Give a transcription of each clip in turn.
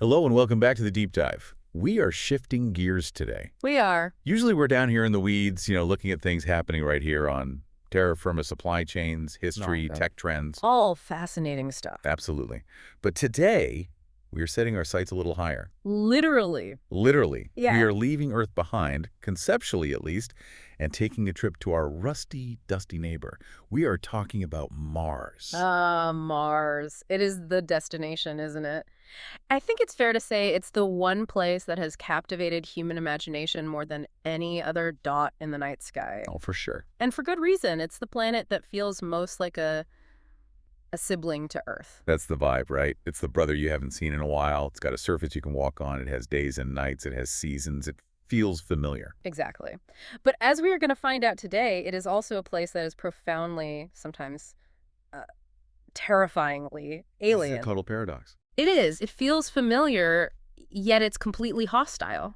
Hello and welcome back to the Deep Dive. We are shifting gears today. We are. Usually we're down here in the weeds, looking at things happening right here on terra firma supply chains, history, Okay. tech trends. All fascinating stuff. Absolutely. But today, we are setting our sights a little higher. Literally. Literally. Yeah. We are leaving Earth behind, conceptually at least, and taking a trip to our rusty, dusty neighbor. We are talking about Mars. Mars. It is the destination, isn't it? I think it's fair to say it's the one place that has captivated human imagination more than any other dot in the night sky. Oh, for sure. And for good reason. It's the planet that feels most like a sibling to Earth. That's the vibe, right? It's the brother you haven't seen in a while. It's got a surface you can walk on. It has days and nights. It has seasons. It feels familiar. Exactly. But as we are going to find out today, it is also a place that is profoundly, sometimes terrifyingly alien. It's a total paradox. It is. It feels familiar, yet it's completely hostile.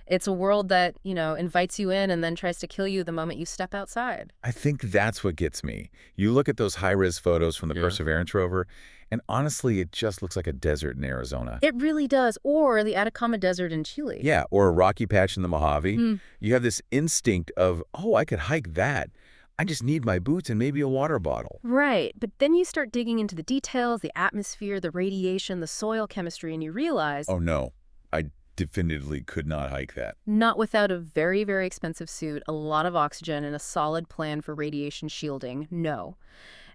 It's a world that, invites you in and then tries to kill you the moment you step outside. I think that's what gets me. You look at those high-res photos from the Perseverance rover, and honestly, it just looks like a desert in Arizona. It really does. Or the Atacama Desert in Chile. Yeah, or a rocky patch in the Mojave. You have this instinct of, oh, I could hike that. I just need my boots and maybe a water bottle. Right. But then you start digging into the details, the atmosphere, the radiation, the soil chemistry, and you realize... Oh, no. I definitively could not hike that. Not without a very, very expensive suit, a lot of oxygen, and a solid plan for radiation shielding. No.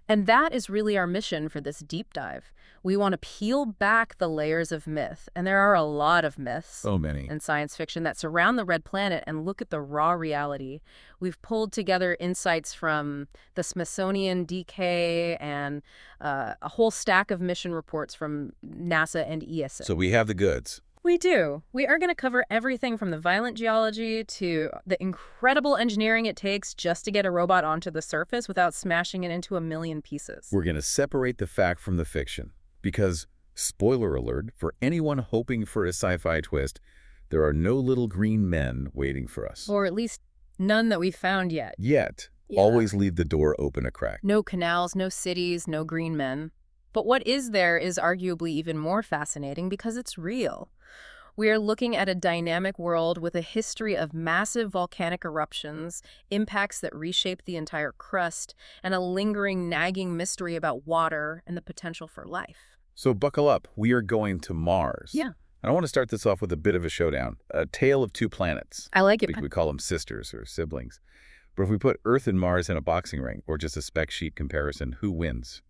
And that is really our mission for this deep dive. We want to peel back the layers of myth, and there are a lot of myths. So many. And science fiction that surround the red planet, and look at the raw reality. We've pulled together insights from the Smithsonian, DK, and a whole stack of mission reports from NASA and ESA. So we have the goods. We do. We are going to cover everything from the violent geology to the incredible engineering it takes just to get a robot onto the surface without smashing it into a million pieces. We're going to separate the fact from the fiction because, spoiler alert, for anyone hoping for a sci-fi twist, there are no little green men waiting for us. Or at least none that we've found yet. Yet. Yeah. Always leave the door open a crack. No canals, no cities, no green men. But what is there is arguably even more fascinating because it's real. We are looking at a dynamic world with a history of massive volcanic eruptions, impacts that reshape the entire crust, and a lingering, nagging mystery about water and the potential for life. So buckle up. We are going to Mars. Yeah. And I want to start this off with a bit of a showdown. A tale of two planets. I like it. We call them sisters or siblings. But if we put Earth and Mars in a boxing ring or just a spec sheet comparison, who wins?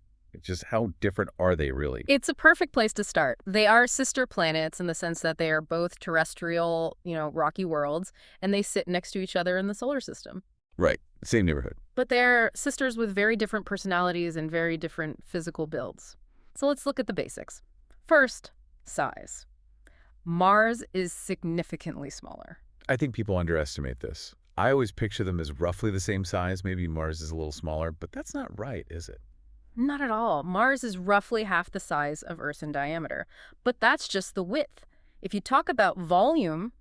Just how different are they really? It's a perfect place to start. They are sister planets in the sense that they are both terrestrial, rocky worlds, and they sit next to each other in the solar system. Right. Same neighborhood. But they're sisters with very different personalities and very different physical builds. So let's look at the basics. First, size. Mars is significantly smaller. I think people underestimate this. I always picture them as roughly the same size. Maybe Mars is a little smaller, but that's not right, is it? Not at all. Mars is roughly half the size of Earth in diameter, but that's just the width. If you talk about volume,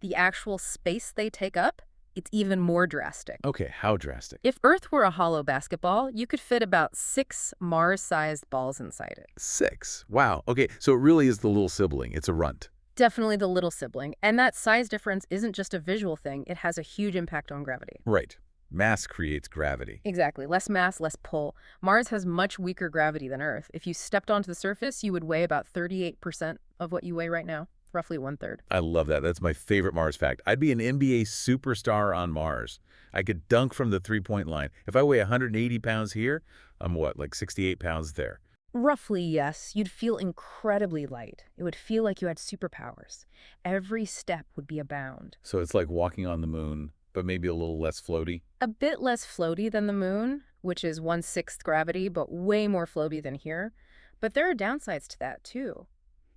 the actual space they take up, it's even more drastic. Okay, how drastic? If Earth were a hollow basketball, you could fit about 6 Mars-sized balls inside it. 6? Wow. Okay, so it really is the little sibling. It's a runt. Definitely the little sibling. And that size difference isn't just a visual thing. It has a huge impact on gravity. Right. Mass creates gravity. Exactly. Less mass, less pull. Mars has much weaker gravity than Earth. If you stepped onto the surface, you would weigh about 38% of what you weigh right now, roughly 1/3. I love that. That's my favorite Mars fact. I'd be an NBA superstar on Mars. I could dunk from the three-point line. If I weigh 180 pounds here, I'm what, like 68 pounds there? Roughly, yes. You'd feel incredibly light. It would feel like you had superpowers. Every step would be a bound. So it's like walking on the moon, but maybe a little less floaty? A bit less floaty than the moon, which is 1/6 gravity, but way more floaty than here. But there are downsides to that, too.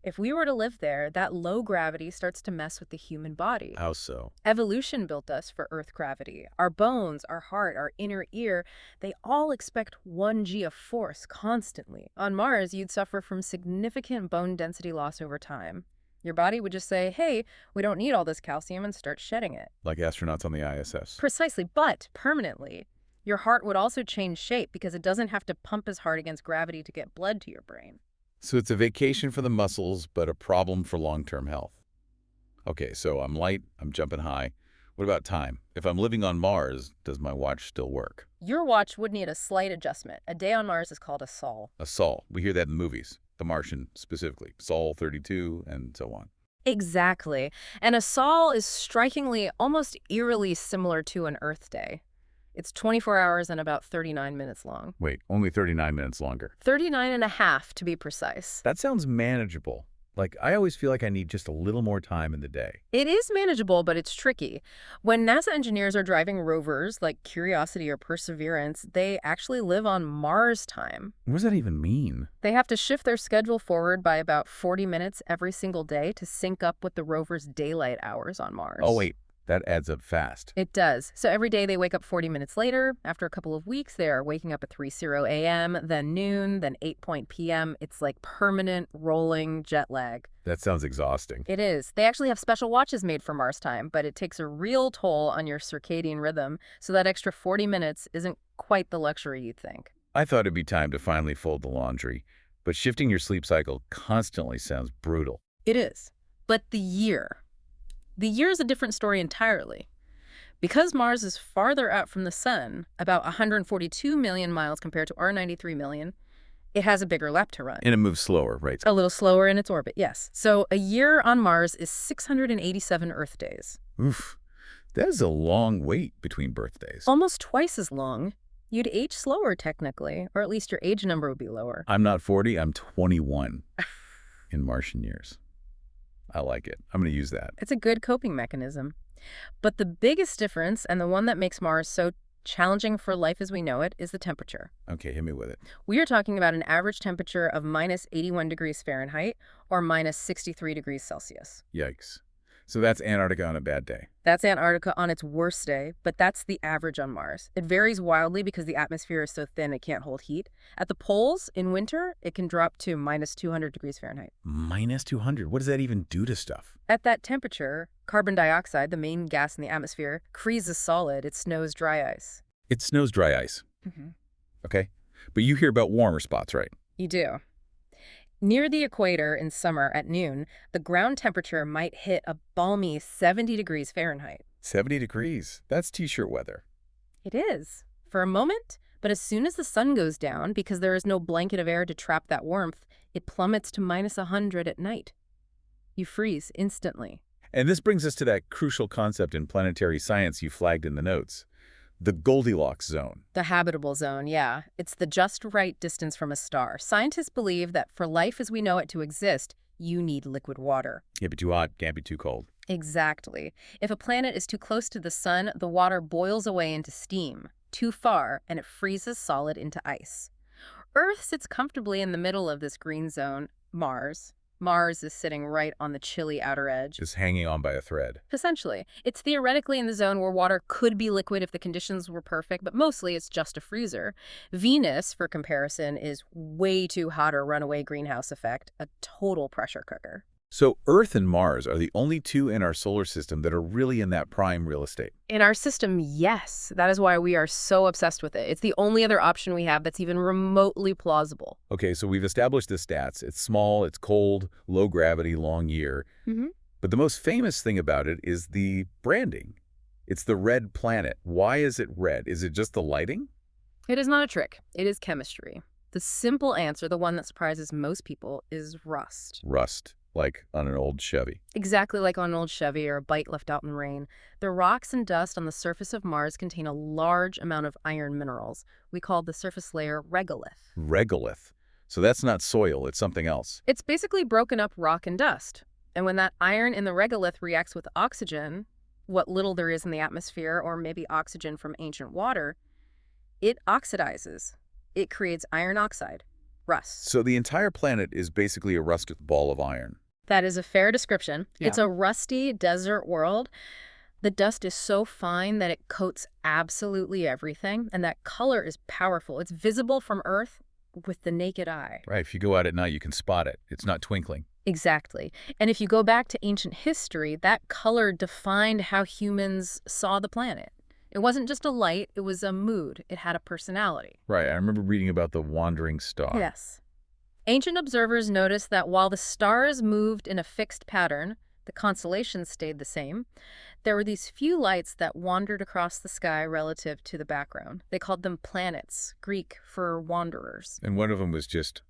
If we were to live there, that low gravity starts to mess with the human body. How so? Evolution built us for Earth gravity. Our bones, our heart, our inner ear, they all expect 1 g of force constantly. On Mars, you'd suffer from significant bone density loss over time. Your body would just say, hey, we don't need all this calcium, and start shedding it. Like astronauts on the ISS. Precisely, but permanently. Your heart would also change shape because it doesn't have to pump as hard against gravity to get blood to your brain. So it's a vacation for the muscles, but a problem for long-term health. Okay, so I'm light, I'm jumping high. What about time? If I'm living on Mars, does my watch still work? Your watch would need a slight adjustment. A day on Mars is called a sol. A sol. We hear that in movies. The Martian, specifically. Sol 32, and so on. Exactly. And a sol is strikingly, almost eerily similar to an Earth day. It's 24 hours and about 39 minutes long. Wait, only 39 minutes longer. 39 and a half, to be precise. That sounds manageable. Like, I always feel like I need just a little more time in the day. It is manageable, but it's tricky. When NASA engineers are driving rovers like Curiosity or Perseverance, they actually live on Mars time. What does that even mean? They have to shift their schedule forward by about 40 minutes every single day to sync up with the rover's daylight hours on Mars. Oh, wait. That adds up fast. It does. So every day they wake up 40 minutes later. After a couple of weeks, they are waking up at 3:00 a.m., then noon, then 8 p.m. It's like permanent rolling jet lag. That sounds exhausting. It is. They actually have special watches made for Mars time, but it takes a real toll on your circadian rhythm, so that extra 40 minutes isn't quite the luxury you'd think. I thought it'd be time to finally fold the laundry, but shifting your sleep cycle constantly sounds brutal. It is. But the year is a different story entirely. Because Mars is farther out from the sun, about 142 million miles compared to our 93 million, it has a bigger lap to run. And it moves slower, right? A little slower in its orbit, yes. So a year on Mars is 687 Earth days. Oof. That is a long wait between birthdays. Almost twice as long. You'd age slower, technically, or at least your age number would be lower. I'm not 40, I'm 21 in Martian years. I like it. I'm going to use that. It's a good coping mechanism. But the biggest difference, and the one that makes Mars so challenging for life as we know it, is the temperature. Okay, hit me with it. We are talking about an average temperature of minus 81 degrees Fahrenheit or minus 63 degrees Celsius. Yikes. So that's Antarctica on a bad day. That's Antarctica on its worst day, but that's the average on Mars. It varies wildly because the atmosphere is so thin it can't hold heat. At the poles, in winter, it can drop to minus 200 degrees Fahrenheit. Minus 200? What does that even do to stuff? At that temperature, carbon dioxide, the main gas in the atmosphere, freezes solid. It snows dry ice. It snows dry ice. Mm-hmm. Okay. But you hear about warmer spots, right? You do. Near the equator in summer at noon, the ground temperature might hit a balmy 70 degrees Fahrenheit. 70 degrees. That's t-shirt weather. It is, for a moment, but as soon as the sun goes down, because there is no blanket of air to trap that warmth, it plummets to minus 100 at night. You freeze instantly. And this brings us to that crucial concept in planetary science you flagged in the notes. The Goldilocks zone. The habitable zone, yeah. It's the just right distance from a star. Scientists believe that for life as we know it to exist, you need liquid water. Can't be too hot, can't be too cold. Exactly. If a planet is too close to the sun, the water boils away into steam. Too far, and it freezes solid into ice. Earth sits comfortably in the middle of this green zone. Mars is sitting right on the chilly outer edge. Just hanging on by a thread. Essentially, it's theoretically in the zone where water could be liquid if the conditions were perfect, but mostly it's just a freezer. Venus, for comparison, is way too hot or runaway greenhouse effect, a total pressure cooker. So Earth and Mars are the only two in our solar system that are really in that prime real estate. In our system, yes. That is why we are so obsessed with it. It's the only other option we have that's even remotely plausible. Okay, so we've established the stats. It's small, it's cold, low gravity, long year. Mm-hmm. But the most famous thing about it is the branding. It's the red planet. Why is it red? Is it just the lighting? It is not a trick. It is chemistry. The simple answer, the one that surprises most people, is rust. Rust. Like on an old Chevy. Exactly like on an old Chevy or a bike left out in the rain. The rocks and dust on the surface of Mars contain a large amount of iron minerals. We call the surface layer regolith. Regolith. So that's not soil, it's something else. It's basically broken up rock and dust. And when that iron in the regolith reacts with oxygen, what little there is in the atmosphere, or maybe oxygen from ancient water, it oxidizes. It creates iron oxide, rust. So the entire planet is basically a rusted ball of iron. That is a fair description. Yeah. It's a rusty desert world. The dust is so fine that it coats absolutely everything, and that color is powerful. It's visible from Earth with the naked eye. Right, if you go out at night, you can spot it. It's not twinkling. Exactly. And if you go back to ancient history, that color defined how humans saw the planet. It wasn't just a light, it was a mood. It had a personality. Right, I remember reading about the wandering star. Yes. Ancient observers noticed that while the stars moved in a fixed pattern, the constellations stayed the same. There were these few lights that wandered across the sky relative to the background. They called them planets, Greek for wanderers. And one of them was just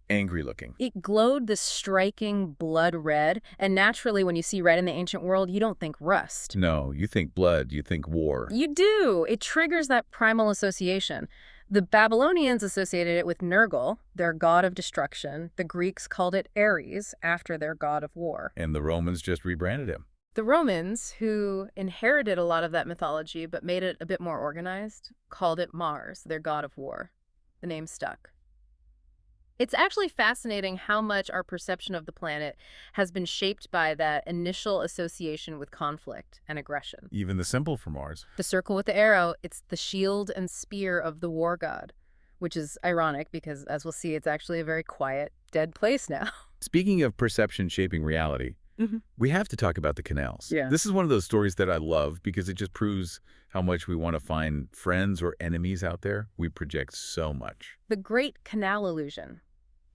angry looking. It glowed this striking blood red, and naturally when you see red in the ancient world, you don't think rust. No, you think blood, you think war. You do! It triggers that primal association. The Babylonians associated it with Nergal, their god of destruction. The Greeks called it Ares, after their god of war. And the Romans just rebranded him. The Romans, who inherited a lot of that mythology but made it a bit more organized, called it Mars, their god of war. The name stuck. It's actually fascinating how much our perception of the planet has been shaped by that initial association with conflict and aggression. Even the symbol for Mars. The circle with the arrow, it's the shield and spear of the war god, which is ironic because, as we'll see, it's actually a very quiet, dead place now. Speaking of perception shaping reality, we have to talk about the canals. Yeah. This is one of those stories that I love because it just proves how much we want to find friends or enemies out there. We project so much. The Great Canal Illusion.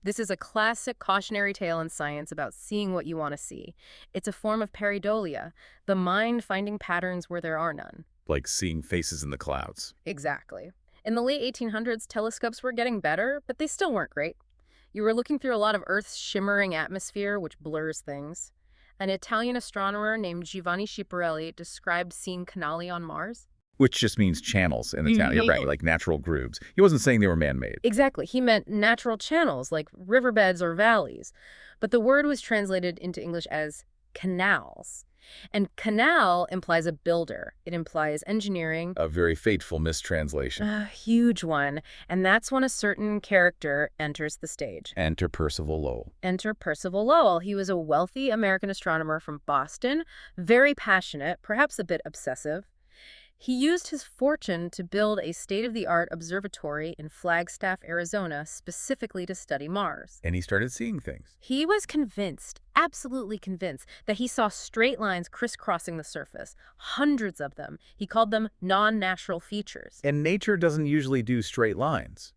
This is a classic cautionary tale in science about seeing what you want to see. It's a form of pareidolia, the mind finding patterns where there are none. Like seeing faces in the clouds. Exactly. In the late 1800s, telescopes were getting better, but they still weren't great. You were looking through a lot of Earth's shimmering atmosphere, which blurs things. An Italian astronomer named Giovanni Schiaparelli described seeing canali on Mars. Which just means channels in Italian, right? Like natural grooves. He wasn't saying they were man-made. Exactly. He meant natural channels, like riverbeds or valleys. But the word was translated into English as canals. And canal implies a builder. It implies engineering. A very fateful mistranslation. A huge one. And that's when a certain character enters the stage. Enter Percival Lowell. Enter Percival Lowell. He was a wealthy American astronomer from Boston, very passionate, perhaps a bit obsessive. He used his fortune to build a state-of-the-art observatory in Flagstaff, Arizona, specifically to study Mars. And he started seeing things. He was convinced, absolutely convinced, that he saw straight lines crisscrossing the surface, hundreds of them. He called them non-natural features. And nature doesn't usually do straight lines,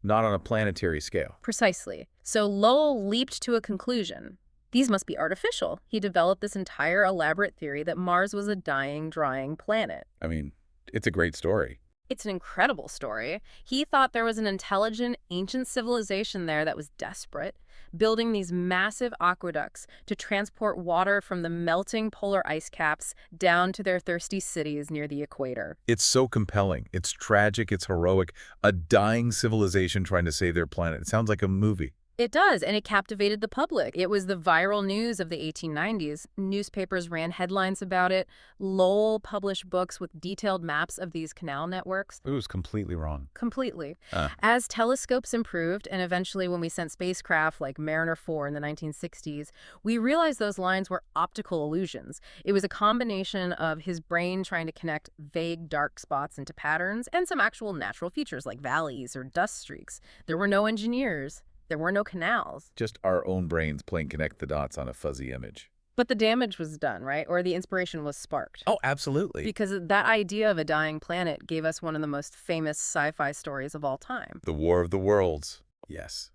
not on a planetary scale. Precisely. So Lowell leaped to a conclusion. These must be artificial. He developed this entire elaborate theory that Mars was a dying, drying planet. I mean, it's a great story. It's an incredible story. He thought there was an intelligent, ancient civilization there that was desperate, building these massive aqueducts to transport water from the melting polar ice caps down to their thirsty cities near the equator. It's so compelling. It's tragic. It's heroic. A dying civilization trying to save their planet. It sounds like a movie. It does, and it captivated the public. It was the viral news of the 1890s. Newspapers ran headlines about it. Lowell published books with detailed maps of these canal networks. It was completely wrong. Completely. As telescopes improved, and eventually when we sent spacecraft like Mariner 4 in the 1960s, we realized those lines were optical illusions. It was a combination of his brain trying to connect vague dark spots into patterns and some actual natural features like valleys or dust streaks. There were no engineers. There were no canals. Just our own brains playing connect the dots on a fuzzy image. But the damage was done, right? Or the inspiration was sparked. Oh, absolutely. Because that idea of a dying planet gave us one of the most famous sci-fi stories of all time. The War of the Worlds. Yes.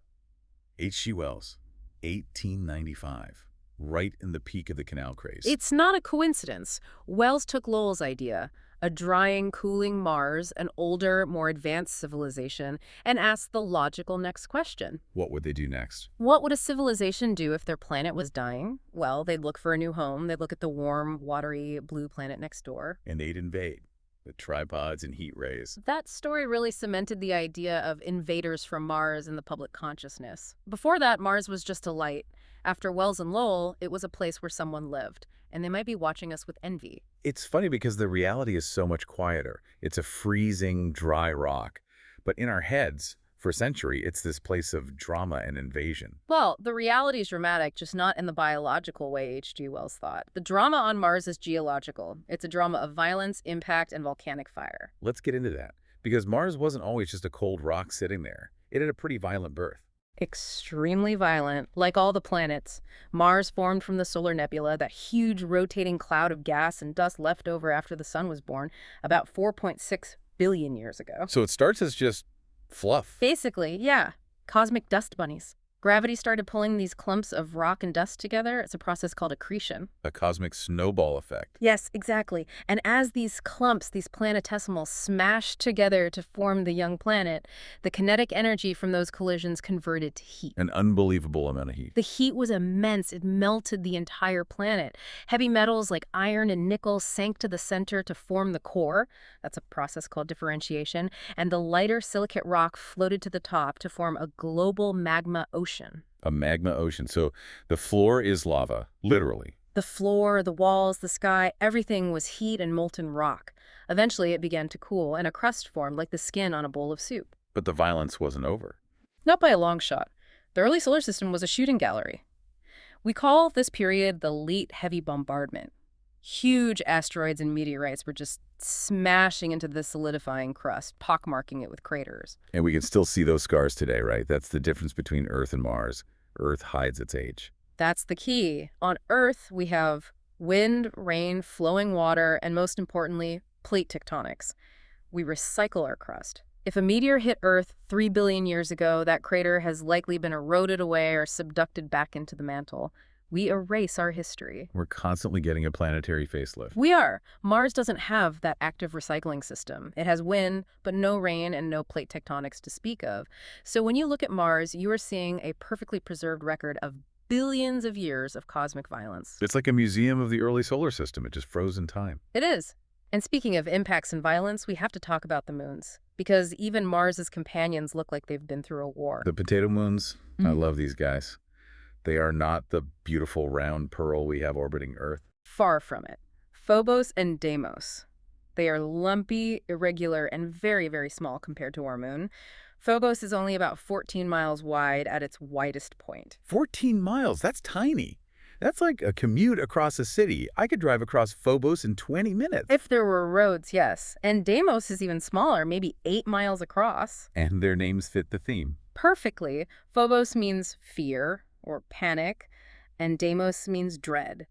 H.G. Wells, 1895. Right in the peak of the canal craze. It's not a coincidence. Wells took Lowell's idea, a drying, cooling Mars, an older, more advanced civilization, and asked the logical next question. What would they do next? What would a civilization do if their planet was dying? Well, they'd look for a new home. They'd look at the warm, watery, blue planet next door. And they'd invade with tripods and heat rays. That story really cemented the idea of invaders from Mars in the public consciousness. Before that, Mars was just a light. After Wells and Lowell, it was a place where someone lived, and they might be watching us with envy. It's funny because the reality is so much quieter. It's a freezing, dry rock. But in our heads, for a century, it's this place of drama and invasion. Well, the reality is dramatic, just not in the biological way H.G. Wells thought. The drama on Mars is geological. It's a drama of violence, impact, and volcanic fire. Let's get into that. Because Mars wasn't always just a cold rock sitting there. It had a pretty violent birth. Extremely violent. Like all the planets, Mars formed from the solar nebula, that huge rotating cloud of gas and dust left over after the sun was born, about 4.6 billion years ago. So it starts as just fluff. Basically, yeah. Cosmic dust bunnies. Gravity started pulling these clumps of rock and dust together. It's a process called accretion. A cosmic snowball effect. Yes, exactly. And as these clumps, these planetesimals, smashed together to form the young planet, the kinetic energy from those collisions converted to heat. An unbelievable amount of heat. The heat was immense. It melted the entire planet. Heavy metals like iron and nickel sank to the center to form the core. That's a process called differentiation. And the lighter silicate rock floated to the top to form a global magma ocean. A magma ocean. So the floor is lava, literally. The floor, the walls, the sky, everything was heat and molten rock. Eventually, it began to cool, and a crust formed like the skin on a bowl of soup. But the violence wasn't over. Not by a long shot. The early solar system was a shooting gallery. We call this period the late heavy bombardment. Huge asteroids and meteorites were just smashing into the solidifying crust, pockmarking it with craters. And we can still see those scars today, right? That's the difference between Earth and Mars. Earth hides its age. That's the key. On Earth, we have wind, rain, flowing water, and most importantly, plate tectonics. We recycle our crust. If a meteor hit Earth 3 billion years ago, that crater has likely been eroded away or subducted back into the mantle. We erase our history. We're constantly getting a planetary facelift. We are. Mars doesn't have that active recycling system. It has wind, but no rain and no plate tectonics to speak of. So when you look at Mars, you are seeing a perfectly preserved record of billions of years of cosmic violence. It's like a museum of the early solar system. It just froze in time. It is. And speaking of impacts and violence, we have to talk about the moons. Because even Mars's companions look like they've been through a war. The potato moons, I love these guys. They are not the beautiful round pearl we have orbiting Earth. Far from it. Phobos and Deimos. They are lumpy, irregular, and very, very small compared to our moon. Phobos is only about 14 miles wide at its widest point. 14 miles, that's tiny. That's like a commute across a city. I could drive across Phobos in 20 minutes. If there were roads, yes. And Deimos is even smaller, maybe 8 miles across. And their names fit the theme. Perfectly. Phobos means fear or panic, and Deimos means dread.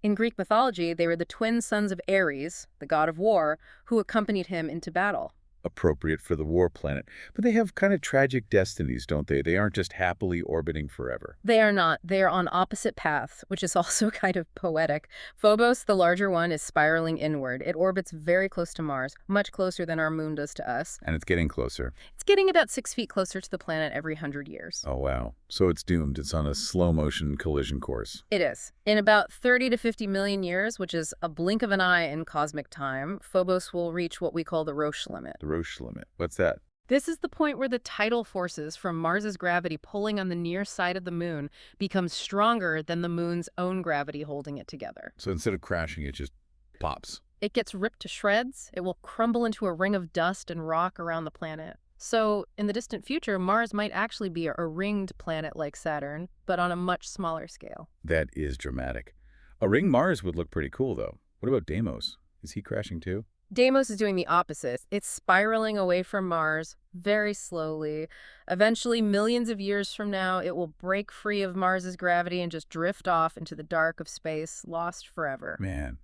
In Greek mythology, they were the twin sons of Ares, the god of war, who accompanied him into battle. Appropriate for the war planet. But they have kind of tragic destinies, don't they? They aren't just happily orbiting forever. They are not. They are on opposite paths, which is also kind of poetic. Phobos, the larger one, is spiraling inward. It orbits very close to Mars, much closer than our moon does to us. And it's getting closer. It's getting about 6 feet closer to the planet every 100 years. Oh, wow. So it's doomed. It's on a slow-motion collision course. It is. In about 30 to 50 million years, which is a blink of an eye in cosmic time, Phobos will reach what we call the Roche limit. The Roche limit. What's that? This is the point where the tidal forces from Mars's gravity pulling on the near side of the moon become stronger than the moon's own gravity holding it together. So instead of crashing, it just pops. It gets ripped to shreds. It will crumble into a ring of dust and rock around the planet. So, in the distant future, Mars might actually be a ringed planet like Saturn, but on a much smaller scale. That is dramatic. A ring Mars would look pretty cool, though. What about Deimos? Is he crashing too? Deimos is doing the opposite. It's spiraling away from Mars very slowly. Eventually, millions of years from now, it will break free of Mars's gravity and just drift off into the dark of space, lost forever. Man,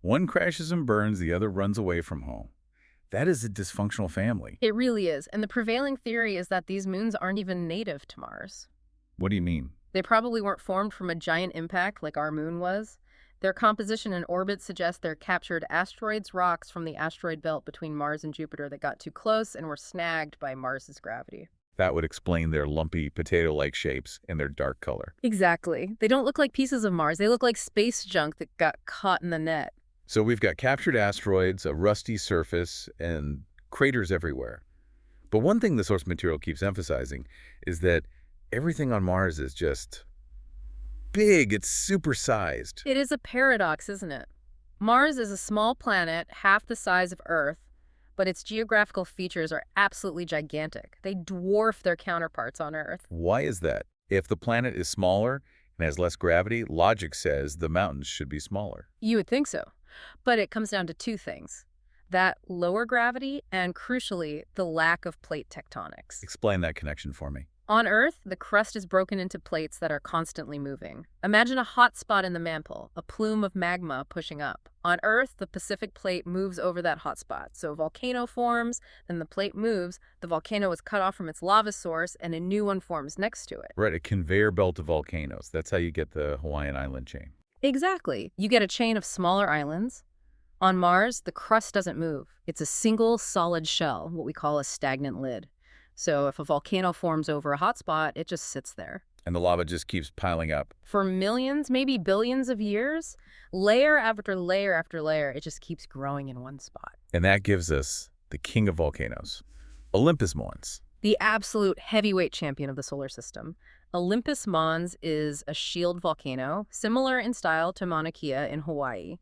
one crashes and burns, the other runs away from home. That is a dysfunctional family. It really is. And the prevailing theory is that these moons aren't even native to Mars. What do you mean? They probably weren't formed from a giant impact like our moon was. Their composition and orbit suggest they're captured asteroids, rocks from the asteroid belt between Mars and Jupiter that got too close and were snagged by Mars's gravity. That would explain their lumpy, potato-like shapes and their dark color. Exactly. They don't look like pieces of Mars. They look like space junk that got caught in the net. So we've got captured asteroids, a rusty surface, and craters everywhere. But one thing the source material keeps emphasizing is that everything on Mars is just big. It's supersized. It is a paradox, isn't it? Mars is a small planet, half the size of Earth, but its geographical features are absolutely gigantic. They dwarf their counterparts on Earth. Why is that? If the planet is smaller and has less gravity, logic says the mountains should be smaller. You would think so. But it comes down to two things. That lower gravity and, crucially, the lack of plate tectonics. Explain that connection for me. On Earth, the crust is broken into plates that are constantly moving. Imagine a hot spot in the mantle, a plume of magma pushing up. On Earth, the Pacific plate moves over that hot spot. So a volcano forms, then the plate moves, the volcano is cut off from its lava source, and a new one forms next to it. Right, a conveyor belt of volcanoes. That's how you get the Hawaiian island chain. Exactly. You get a chain of smaller islands. On Mars, the crust doesn't move. It's a single solid shell, what we call a stagnant lid. So if a volcano forms over a hotspot, it just sits there. And the lava just keeps piling up. For millions, maybe billions of years, layer after layer after layer, it just keeps growing in one spot. And that gives us the king of volcanoes, Olympus Mons. The absolute heavyweight champion of the solar system. Olympus Mons is a shield volcano, similar in style to Mauna Kea in Hawaii.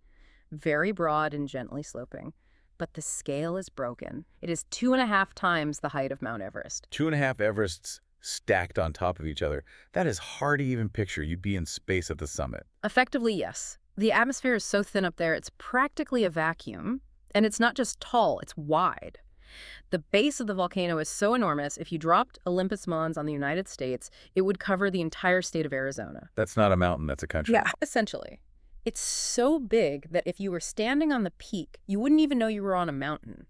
Very broad and gently sloping. But the scale is broken. It is 2.5 times the height of Mount Everest. 2.5 Everests stacked on top of each other. That is hard to even picture. You'd be in space at the summit. Effectively, yes. The atmosphere is so thin up there, it's practically a vacuum. And it's not just tall, it's wide. The base of the volcano is so enormous, if you dropped Olympus Mons on the United States, it would cover the entire state of Arizona. That's not a mountain, that's a country. Yeah, essentially. It's so big that if you were standing on the peak, you wouldn't even know you were on a mountain.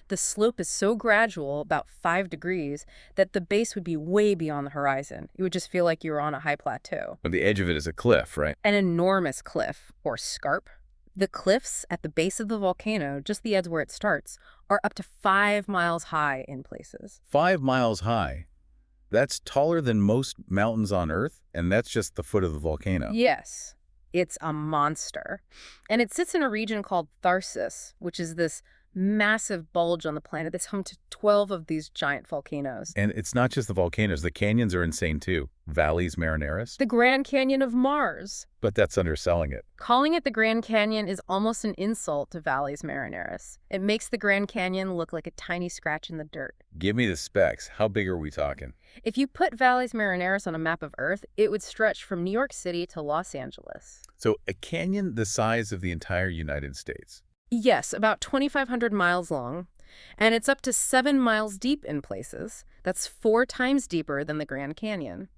The slope is so gradual, about 5 degrees, that the base would be way beyond the horizon. You would just feel like you were on a high plateau. But the edge of it is a cliff, right? An enormous cliff, or scarp. The cliffs at the base of the volcano, just the edge where it starts, are up to 5 miles high in places. 5 miles high. That's taller than most mountains on Earth, and that's just the foot of the volcano. Yes. It's a monster. And it sits in a region called Tharsis, which is this massive bulge on the planet that's home to 12 of these giant volcanoes. And it's not just the volcanoes. The canyons are insane, too. Valles, Marineris. The Grand Canyon of Mars. But that's underselling it. Calling it the Grand Canyon is almost an insult to Valles Marineris. It makes the Grand Canyon look like a tiny scratch in the dirt. Give me the specs. How big are we talking? If you put Valles Marineris on a map of Earth, it would stretch from New York City to Los Angeles. So a canyon the size of the entire United States. Yes, about 2,500 miles long, and it's up to 7 miles deep in places. That's 4 times deeper than the Grand Canyon.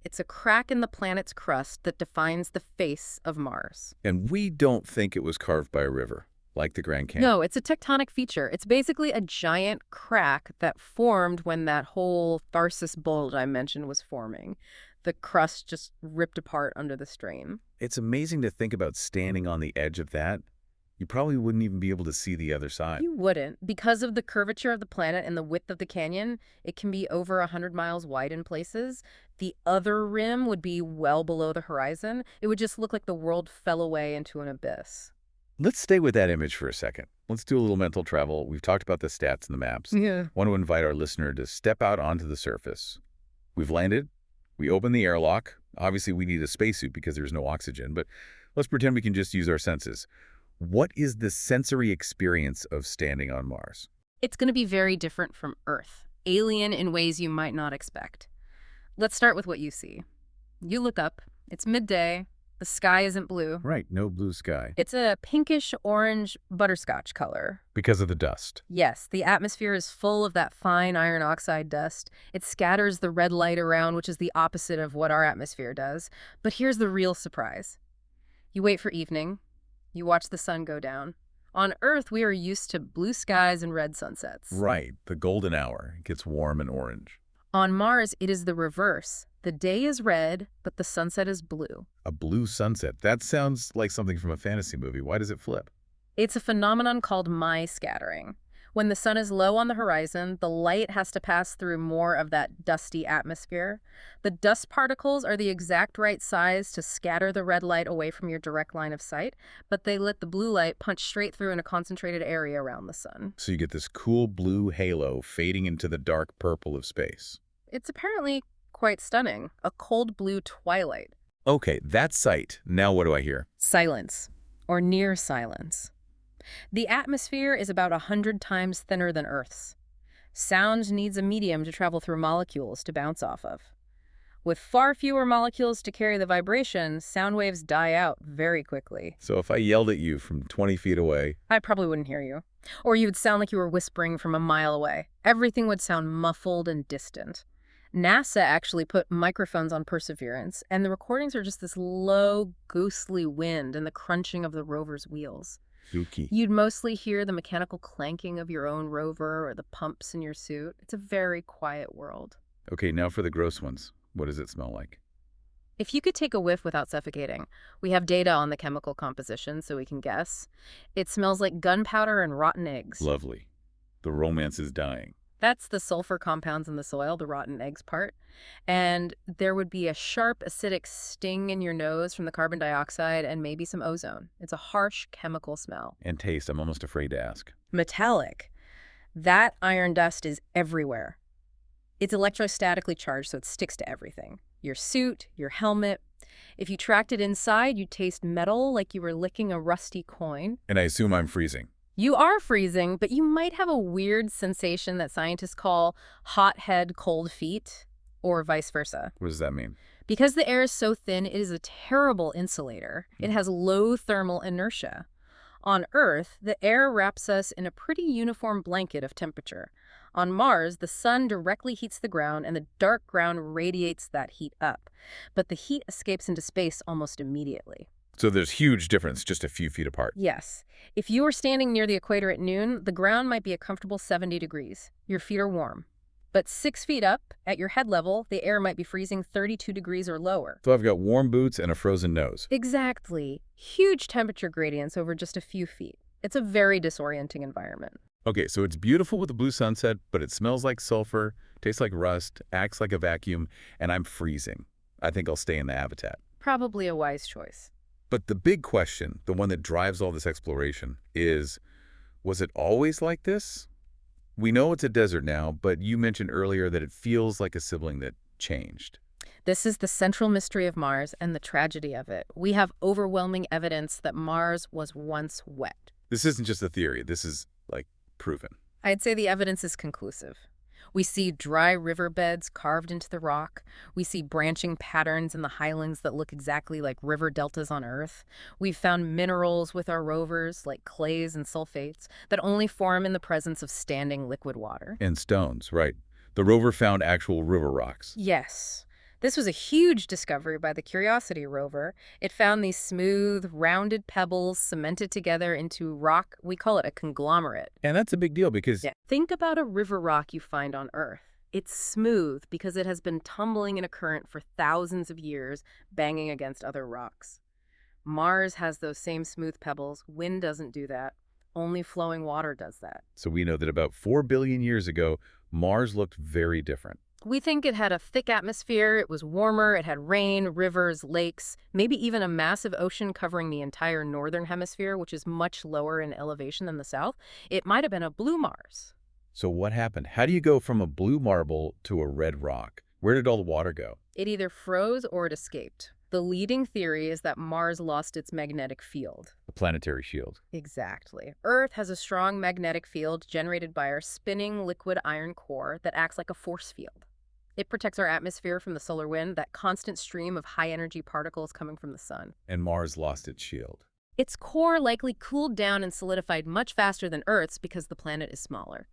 It's a crack in the planet's crust that defines the face of Mars. And we don't think it was carved by a river, like the Grand Canyon. No, it's a tectonic feature. It's basically a giant crack that formed when that whole Tharsis bulge I mentioned was forming. The crust just ripped apart under the strain. It's amazing to think about standing on the edge of that. You probably wouldn't even be able to see the other side. You wouldn't. Because of the curvature of the planet and the width of the canyon, it can be over 100 miles wide in places. The other rim would be well below the horizon. It would just look like the world fell away into an abyss. Let's stay with that image for a second. Let's do a little mental travel. We've talked about the stats and the maps. Yeah. I want to invite our listener to step out onto the surface. We've landed. We open the airlock. Obviously, we need a spacesuit because there's no oxygen, but let's pretend we can just use our senses. What is the sensory experience of standing on Mars? It's going to be very different from Earth, alien in ways you might not expect. Let's start with what you see. You look up. It's midday. The sky isn't blue. Right, no blue sky. It's a pinkish-orange butterscotch color. Because of the dust. Yes, the atmosphere is full of that fine iron oxide dust. It scatters the red light around, which is the opposite of what our atmosphere does. But here's the real surprise. You wait for evening. You watch the sun go down. On Earth, we are used to blue skies and red sunsets. Right, the golden hour. It gets warm and orange. On Mars, it is the reverse. The day is red, but the sunset is blue. A blue sunset. That sounds like something from a fantasy movie. Why does it flip? It's a phenomenon called scattering. When the sun is low on the horizon, the light has to pass through more of that dusty atmosphere. The dust particles are the exact right size to scatter the red light away from your direct line of sight, but they let the blue light punch straight through in a concentrated area around the sun. So you get this cool blue halo fading into the dark purple of space. It's apparently quite stunning. A cold blue twilight. Okay, that sight. Now what do I hear? Silence, or near silence. The atmosphere is about 100 times thinner than Earth's. Sound needs a medium to travel through molecules to bounce off of. With far fewer molecules to carry the vibration, sound waves die out very quickly. So if I yelled at you from 20 feet away... I probably wouldn't hear you. Or you would sound like you were whispering from a mile away. Everything would sound muffled and distant. NASA actually put microphones on Perseverance, and the recordings are just this low, ghostly wind and the crunching of the rover's wheels. Spooky. You'd mostly hear the mechanical clanking of your own rover or the pumps in your suit. It's a very quiet world. Okay, now for the gross ones. What does it smell like? If you could take a whiff without suffocating, we have data on the chemical composition so we can guess. It smells like gunpowder and rotten eggs. Lovely. The romance is dying. That's the sulfur compounds in the soil, the rotten eggs part. And there would be a sharp acidic sting in your nose from the carbon dioxide and maybe some ozone. It's a harsh chemical smell. And taste, I'm almost afraid to ask. Metallic. That iron dust is everywhere. It's electrostatically charged, so it sticks to everything. Your suit, your helmet. If you tracked it inside, you'd taste metal like you were licking a rusty coin. And I assume I'm freezing. You are freezing, but you might have a weird sensation that scientists call hot head, cold feet, or vice versa. What does that mean? Because the air is so thin, it is a terrible insulator. It has low thermal inertia. On Earth, the air wraps us in a pretty uniform blanket of temperature. On Mars, the sun directly heats the ground, and the dark ground radiates that heat up. But the heat escapes into space almost immediately. So there's huge difference just a few feet apart. Yes. If you were standing near the equator at noon, the ground might be a comfortable 70 degrees. Your feet are warm. But 6 feet up, at your head level, the air might be freezing 32 degrees or lower. So I've got warm boots and a frozen nose. Exactly. Huge temperature gradients over just a few feet. It's a very disorienting environment. Okay, so it's beautiful with a blue sunset, but it smells like sulfur, tastes like rust, acts like a vacuum, and I'm freezing. I think I'll stay in the habitat. Probably a wise choice. But the big question, the one that drives all this exploration, is, was it always like this? We know it's a desert now, but you mentioned earlier that it feels like a sibling that changed. This is the central mystery of Mars and the tragedy of it. We have overwhelming evidence that Mars was once wet. This isn't just a theory. This is, like, proven. I'd say the evidence is conclusive. We see dry riverbeds carved into the rock. We see branching patterns in the highlands that look exactly like river deltas on Earth. We've found minerals with our rovers, like clays and sulfates, that only form in the presence of standing liquid water. And stones, right. The rover found actual river rocks. Yes. This was a huge discovery by the Curiosity rover. It found these smooth, rounded pebbles cemented together into rock. We call it a conglomerate. And that's a big deal because... Yeah. Think about a river rock you find on Earth. It's smooth because it has been tumbling in a current for thousands of years, banging against other rocks. Mars has those same smooth pebbles. Wind doesn't do that. Only flowing water does that. So we know that about 4 billion years ago, Mars looked very different. We think it had a thick atmosphere, it was warmer, it had rain, rivers, lakes, maybe even a massive ocean covering the entire northern hemisphere, which is much lower in elevation than the south. It might have been a blue Mars. So what happened? How do you go from a blue marble to a red rock? Where did all the water go? It either froze or it escaped. The leading theory is that Mars lost its magnetic field. The planetary shield. Exactly. Earth has a strong magnetic field generated by our spinning liquid iron core that acts like a force field. It protects our atmosphere from the solar wind, that constant stream of high-energy particles coming from the sun. And Mars lost its shield. Its core likely cooled down and solidified much faster than Earth's because the planet is smaller.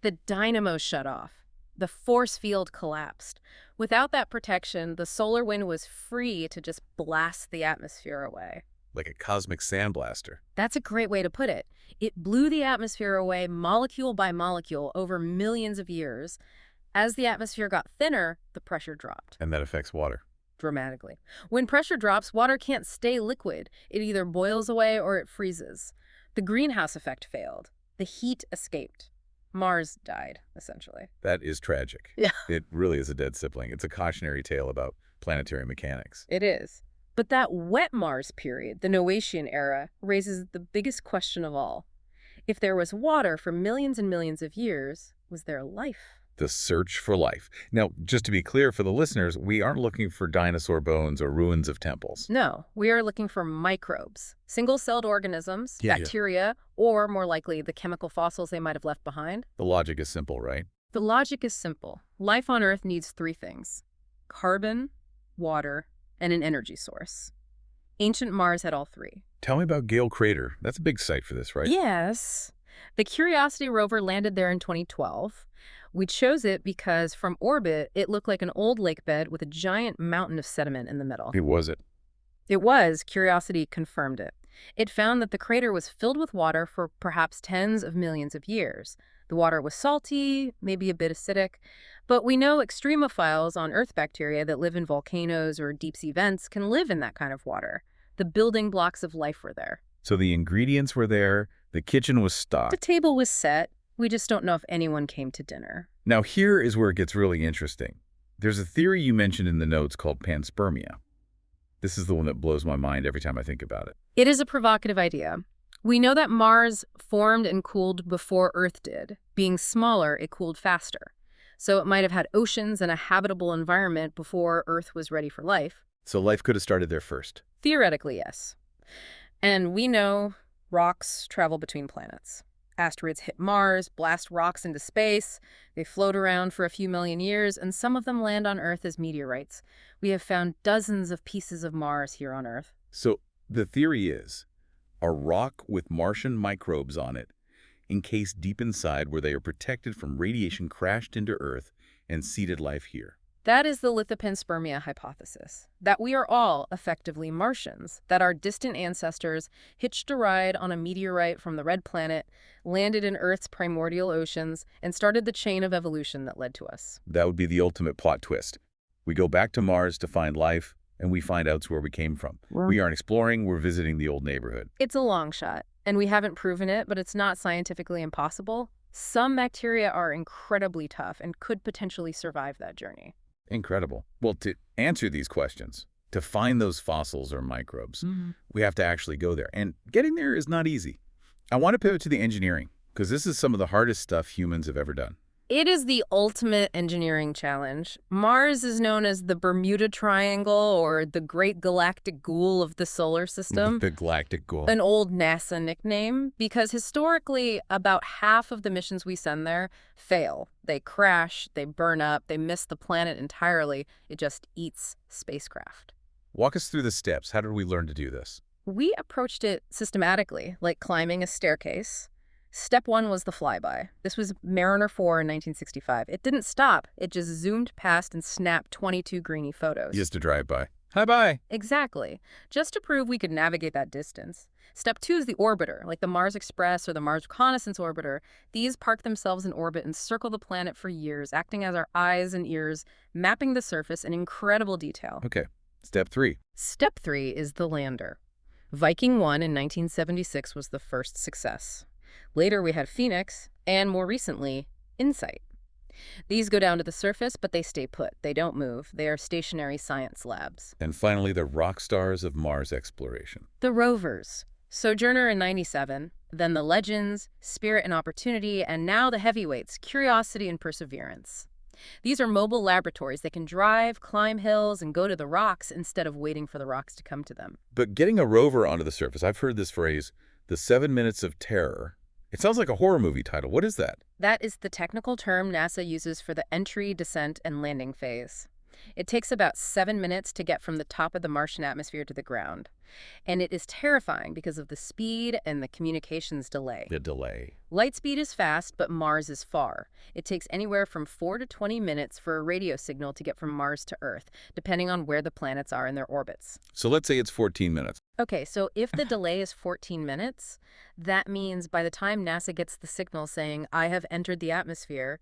The dynamo shut off. The force field collapsed. Without that protection, the solar wind was free to just blast the atmosphere away. Like a cosmic sandblaster. That's a great way to put it. It blew the atmosphere away molecule by molecule over millions of years. As the atmosphere got thinner, the pressure dropped. And that affects water. Dramatically. When pressure drops, water can't stay liquid. It either boils away or it freezes. The greenhouse effect failed. The heat escaped. Mars died, essentially. That is tragic. Yeah. It really is a dead sibling. It's a cautionary tale about planetary mechanics. It is. But that wet Mars period, the Noachian era, raises the biggest question of all. If there was water for millions and millions of years, was there life? The search for life. Now, just to be clear for the listeners, we aren't looking for dinosaur bones or ruins of temples. No, we are looking for microbes, single-celled organisms, bacteria, or more likely the chemical fossils they might have left behind. The logic is simple, right? The logic is simple. Life on Earth needs 3 things: carbon, water, and an energy source. Ancient Mars had all 3. Tell me about Gale Crater. That's a big site for this, right? Yes. The Curiosity rover landed there in 2012. We chose it because from orbit, it looked like an old lake bed with a giant mountain of sediment in the middle. It was it. It was. Curiosity confirmed it. It found that the crater was filled with water for perhaps tens of millions of years. The water was salty, maybe a bit acidic, but we know extremophiles on Earth bacteria that live in volcanoes or deep-sea vents can live in that kind of water. The building blocks of life were there. So the ingredients were there, the kitchen was The stocked. table was set. We just don't know if anyone came to dinner. Now here is where it gets really interesting. There's a theory you mentioned in the notes called panspermia. This is the one that blows my mind every time I think about it. It is a provocative idea. We know that Mars formed and cooled before Earth did. Being smaller, it cooled faster. So it might have had oceans and a habitable environment before Earth was ready for life. So life could have started there first. Theoretically, yes. And we know rocks travel between planets. Asteroids hit Mars, blast rocks into space. They float around for a few million years, and some of them land on Earth as meteorites. We have found dozens of pieces of Mars here on Earth. So the theory is a rock with Martian microbes on it, encased deep inside where they are protected from radiation, crashed into Earth and seeded life here. That is the lithopanspermia hypothesis, that we are all effectively Martians, that our distant ancestors hitched a ride on a meteorite from the red planet, landed in Earth's primordial oceans, and started the chain of evolution that led to us. That would be the ultimate plot twist. We go back to Mars to find life, and we find out where we came from. We aren't exploring, we're visiting the old neighborhood. It's a long shot, and we haven't proven it, but it's not scientifically impossible. Some bacteria are incredibly tough and could potentially survive that journey. Incredible. Well, to answer these questions, to find those fossils or microbes, we have to actually go there. And getting there is not easy. I want to pivot to the engineering, because this is some of the hardest stuff humans have ever done. It is the ultimate engineering challenge. Mars is known as the Bermuda Triangle or the Great Galactic Ghoul of the solar system. The galactic ghoul. An old NASA nickname, because historically about half of the missions we send there fail. They crash, they burn up, they miss the planet entirely. It just eats spacecraft. Walk us through the steps. How did we learn to do this? We approached it systematically, like climbing a staircase. Step one was the flyby. This was Mariner 4 in 1965. It didn't stop. It just zoomed past and snapped 22 grainy photos. Just to drive by. Hi-bye. Exactly. Just to prove we could navigate that distance. Step two is the orbiter, like the Mars Express or the Mars Reconnaissance Orbiter. These park themselves in orbit and circle the planet for years, acting as our eyes and ears, mapping the surface in incredible detail. Okay. Step three. Step three is the lander. Viking 1 in 1976 was the first success. Later we had Phoenix, and more recently, Insight. These go down to the surface, but they stay put. They don't move. They are stationary science labs. And finally, the rock stars of Mars exploration. The rovers. Sojourner in 97, then the Legends, Spirit and Opportunity, and now the heavyweights, Curiosity and Perseverance. These are mobile laboratories that can drive, climb hills, and go to the rocks instead of waiting for the rocks to come to them. But getting a rover onto the surface, I've heard this phrase, the 7 minutes of terror. It sounds like a horror movie title. What is that? That is the technical term NASA uses for the entry, descent, and landing phase. It takes about 7 minutes to get from the top of the Martian atmosphere to the ground. And it is terrifying because of the speed and the communications delay. The delay. Light speed is fast, but Mars is far. It takes anywhere from 4 to 20 minutes for a radio signal to get from Mars to Earth, depending on where the planets are in their orbits. So let's say it's 14 minutes. Okay, so if the delay is 14 minutes, that means by the time NASA gets the signal saying, I have entered the atmosphere,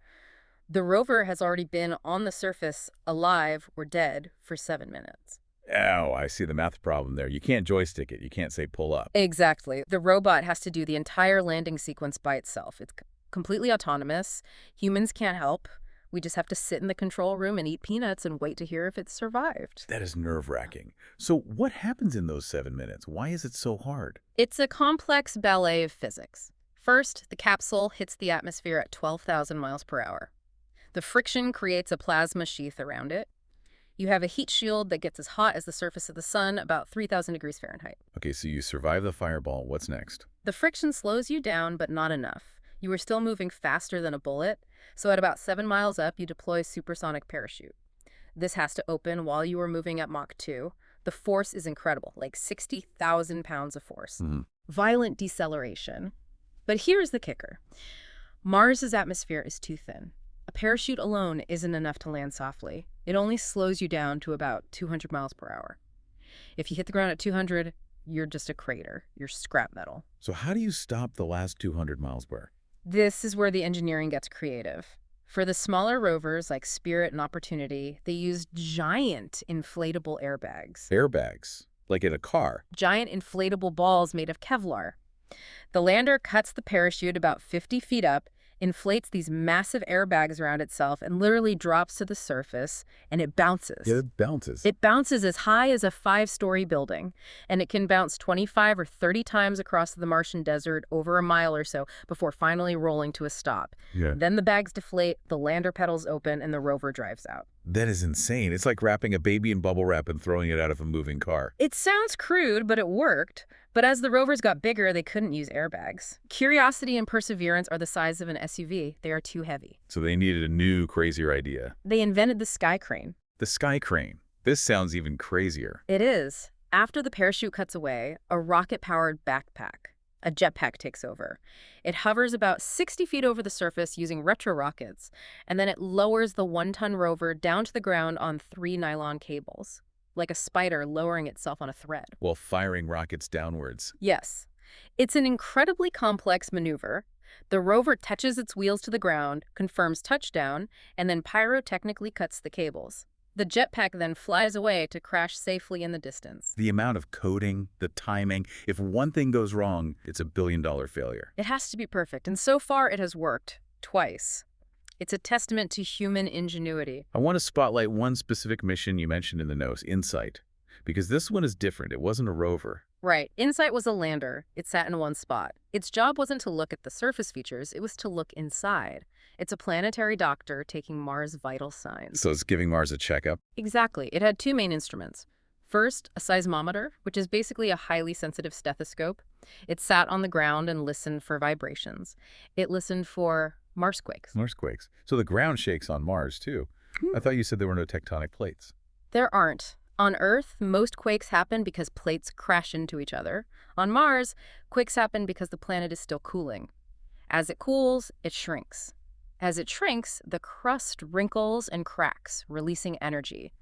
the rover has already been on the surface, alive or dead, for 7 minutes. Oh, I see the math problem there. You can't joystick it. You can't say pull up. Exactly. The robot has to do the entire landing sequence by itself. It's completely autonomous. Humans can't help. We just have to sit in the control room and eat peanuts and wait to hear if it's survived. That is nerve-wracking. So what happens in those 7 minutes? Why is it so hard? It's a complex ballet of physics. First, the capsule hits the atmosphere at 12,000 miles per hour. The friction creates a plasma sheath around it. You have a heat shield that gets as hot as the surface of the sun, about 3,000 degrees Fahrenheit. Okay, so you survive the fireball. What's next? The friction slows you down, but not enough. You are still moving faster than a bullet, so at about 7 miles up, you deploy a supersonic parachute. This has to open while you are moving at Mach 2. The force is incredible, like 60,000 pounds of force. Violent deceleration. But here's the kicker. Mars's atmosphere is too thin. A parachute alone isn't enough to land softly. It only slows you down to about 200 miles per hour. If you hit the ground at 200, you're just a crater. You're scrap metal. So how do you stop the last 200 miles per hour? This is where the engineering gets creative. For the smaller rovers like Spirit and Opportunity, they used giant inflatable airbags. Airbags, like in a car. Giant inflatable balls made of Kevlar. The lander cuts the parachute about 50 feet up, inflates these massive airbags around itself, and literally drops to the surface, and it bounces. Yeah, it bounces. It bounces as high as a 5-story building, and it can bounce 25 or 30 times across the Martian desert over a mile or so before finally rolling to a stop. Yeah. Then the bags deflate, the lander pedals open, and the rover drives out. That is insane. It's like wrapping a baby in bubble wrap and throwing it out of a moving car. It sounds crude, but it worked. But as the rovers got bigger, they couldn't use airbags. Curiosity and Perseverance are the size of an SUV. They are too heavy. So they needed a new, crazier idea. They invented the sky crane. The sky crane. This sounds even crazier. It is. After the parachute cuts away, a rocket-powered backpack, a jetpack, takes over. It hovers about 60 feet over the surface using retro rockets, and then it lowers the 1-ton rover down to the ground on 3 nylon cables, like a spider lowering itself on a thread. While firing rockets downwards. Yes. It's an incredibly complex maneuver. The rover touches its wheels to the ground, confirms touchdown, and then pyrotechnically cuts the cables. The jetpack then flies away to crash safely in the distance. The amount of coding, the timing, if one thing goes wrong, it's a billion-dollar failure. It has to be perfect, and so far it has worked. Twice. It's a testament to human ingenuity. I want to spotlight one specific mission you mentioned in the notes, InSight, because this one is different. It wasn't a rover. Right. InSight was a lander. It sat in one spot. Its job wasn't to look at the surface features. It was to look inside. It's a planetary doctor taking Mars' vital signs. So it's giving Mars a checkup? Exactly. It had 2 main instruments. First, a seismometer, which is basically a highly sensitive stethoscope. It sat on the ground and listened for vibrations. It listened for Marsquakes. Marsquakes. So the ground shakes on Mars, too. I thought you said there were no tectonic plates. There aren't. On Earth, most quakes happen because plates crash into each other. On Mars, quakes happen because the planet is still cooling. As it cools, it shrinks. As it shrinks, the crust wrinkles and cracks, releasing energy.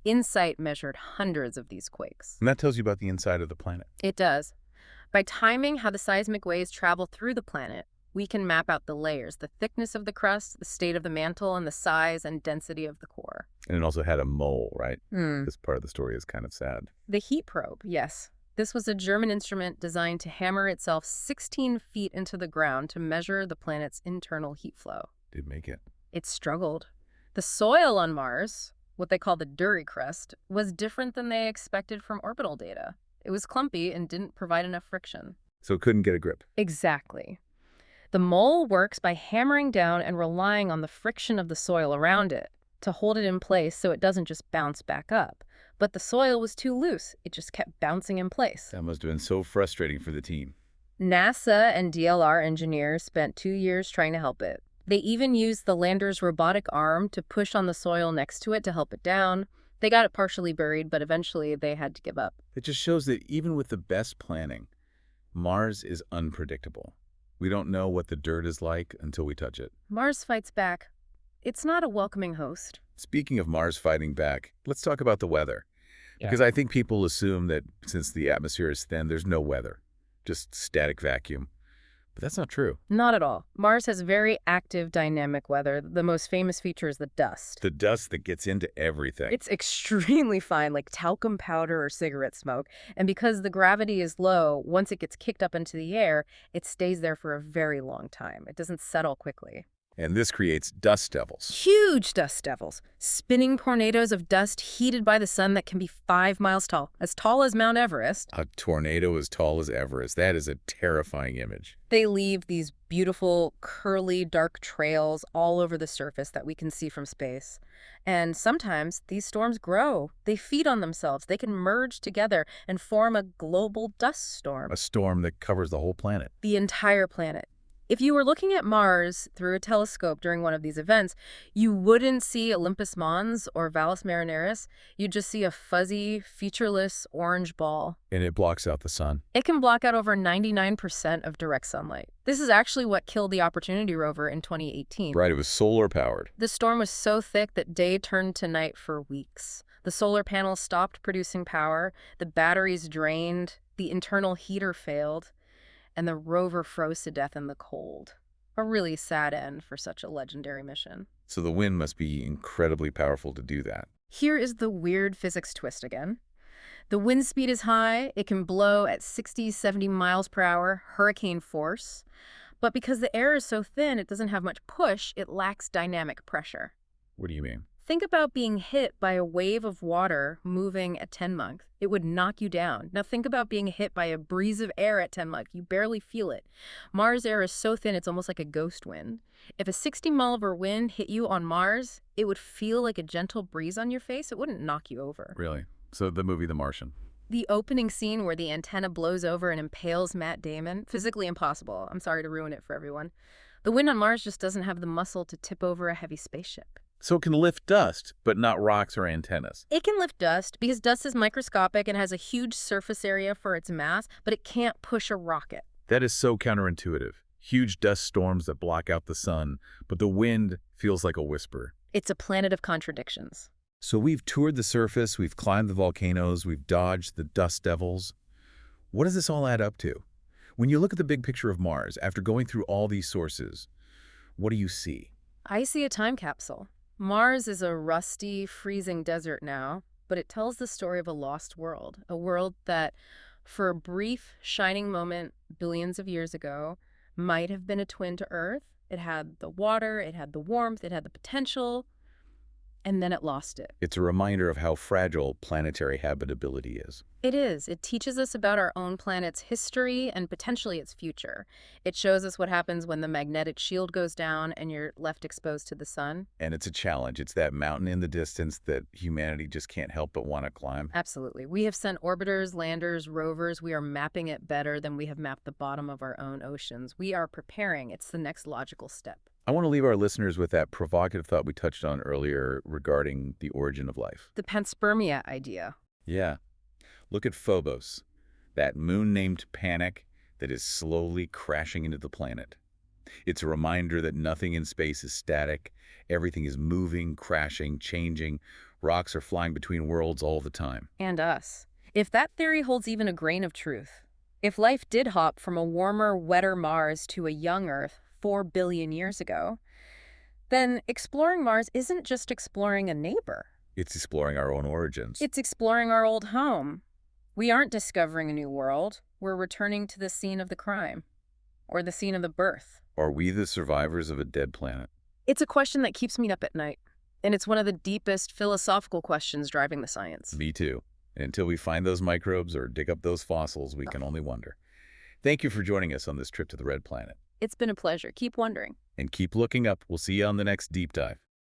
InSight measured hundreds of these quakes. And that tells you about the inside of the planet. It does. By timing how the seismic waves travel through the planet, we can map out the layers, the thickness of the crust, the state of the mantle, and the size and density of the core. And it also had a mole, right? This part of the story is kind of sad. The heat probe, yes. This was a German instrument designed to hammer itself 16 feet into the ground to measure the planet's internal heat flow. Did make it. It struggled. The soil on Mars, what they call the Dury crust, was different than they expected from orbital data. It was clumpy and didn't provide enough friction. So it couldn't get a grip. Exactly. The mole works by hammering down and relying on the friction of the soil around it to hold it in place so it doesn't just bounce back up. But the soil was too loose. It just kept bouncing in place. That must have been so frustrating for the team. NASA and DLR engineers spent 2 years trying to help it. They even used the lander's robotic arm to push on the soil next to it to help it down. They got it partially buried, but eventually they had to give up. It just shows that even with the best planning, Mars is unpredictable. We don't know what the dirt is like until we touch it. Mars fights back. It's not a welcoming host. Speaking of Mars fighting back, let's talk about the weather. Because I think people assume that since the atmosphere is thin, there's no weather, just static vacuum. But that's not true. Not at all. Mars has very active, dynamic weather. The most famous feature is the dust. The dust that gets into everything. It's extremely fine, like talcum powder or cigarette smoke. And because the gravity is low, once it gets kicked up into the air, it stays there for a very long time. It doesn't settle quickly. And this creates dust devils. Huge dust devils. Spinning tornadoes of dust heated by the sun that can be 5 miles tall as Mount Everest. A tornado as tall as Everest. That is a terrifying image. They leave these beautiful, curly, dark trails all over the surface that we can see from space. And sometimes these storms grow. They feed on themselves. They can merge together and form a global dust storm. A storm that covers the whole planet. The entire planet. If you were looking at Mars through a telescope during one of these events, you wouldn't see Olympus Mons or Valles Marineris. You'd just see a fuzzy, featureless orange ball. And it blocks out the sun. It can block out over 99% of direct sunlight. This is actually what killed the Opportunity rover in 2018. Right, it was solar powered. The storm was so thick that day turned to night for weeks. The solar panels stopped producing power, the batteries drained, the internal heater failed, and the rover froze to death in the cold. A really sad end for such a legendary mission. So the wind must be incredibly powerful to do that. Here is the weird physics twist again. The wind speed is high. It can blow at 60, 70 miles per hour, hurricane force. But because the air is so thin, it doesn't have much push, it lacks dynamic pressure. What do you mean? Think about being hit by a wave of water moving at 10 Mach. It would knock you down. Now think about being hit by a breeze of air at 10 Mach. You barely feel it. Mars air is so thin it's almost like a ghost wind. If a 60-mile-per-hour wind hit you on Mars, it would feel like a gentle breeze on your face. It wouldn't knock you over. Really? So the movie The Martian. The opening scene where the antenna blows over and impales Matt Damon, physically impossible. I'm sorry to ruin it for everyone. The wind on Mars just doesn't have the muscle to tip over a heavy spaceship. So it can lift dust, but not rocks or antennas. It can lift dust because dust is microscopic and has a huge surface area for its mass, but it can't push a rocket. That is so counterintuitive. Huge dust storms that block out the sun, but the wind feels like a whisper. It's a planet of contradictions. So we've toured the surface, we've climbed the volcanoes, we've dodged the dust devils. What does this all add up to? When you look at the big picture of Mars, after going through all these sources, what do you see? I see a time capsule. Mars is a rusty, freezing desert now, but it tells the story of a lost world, a world that, for a brief, shining moment billions of years ago, might have been a twin to Earth. It had the water, it had the warmth, it had the potential, and then it lost it. It's a reminder of how fragile planetary habitability is. It is. It teaches us about our own planet's history and potentially its future. It shows us what happens when the magnetic shield goes down and you're left exposed to the sun. And it's a challenge. It's that mountain in the distance that humanity just can't help but want to climb. Absolutely. We have sent orbiters, landers, rovers. We are mapping it better than we have mapped the bottom of our own oceans. We are preparing. It's the next logical step. I want to leave our listeners with that provocative thought we touched on earlier regarding the origin of life. The panspermia idea. Yeah. Look at Phobos, that moon-named panic that is slowly crashing into the planet. It's a reminder that nothing in space is static. Everything is moving, crashing, changing. Rocks are flying between worlds all the time. And us. If that theory holds even a grain of truth, if life did hop from a warmer, wetter Mars to a young Earth 4 billion years ago, then exploring Mars isn't just exploring a neighbor. It's exploring our own origins. It's exploring our old home. We aren't discovering a new world. We're returning to the scene of the crime, or the scene of the birth. Are we the survivors of a dead planet? It's a question that keeps me up at night, and it's one of the deepest philosophical questions driving the science. Me too. And until we find those microbes or dig up those fossils, we can only wonder. Thank you for joining us on this trip to the Red Planet. It's been a pleasure. Keep wondering. And keep looking up. We'll see you on the next Deep Dive.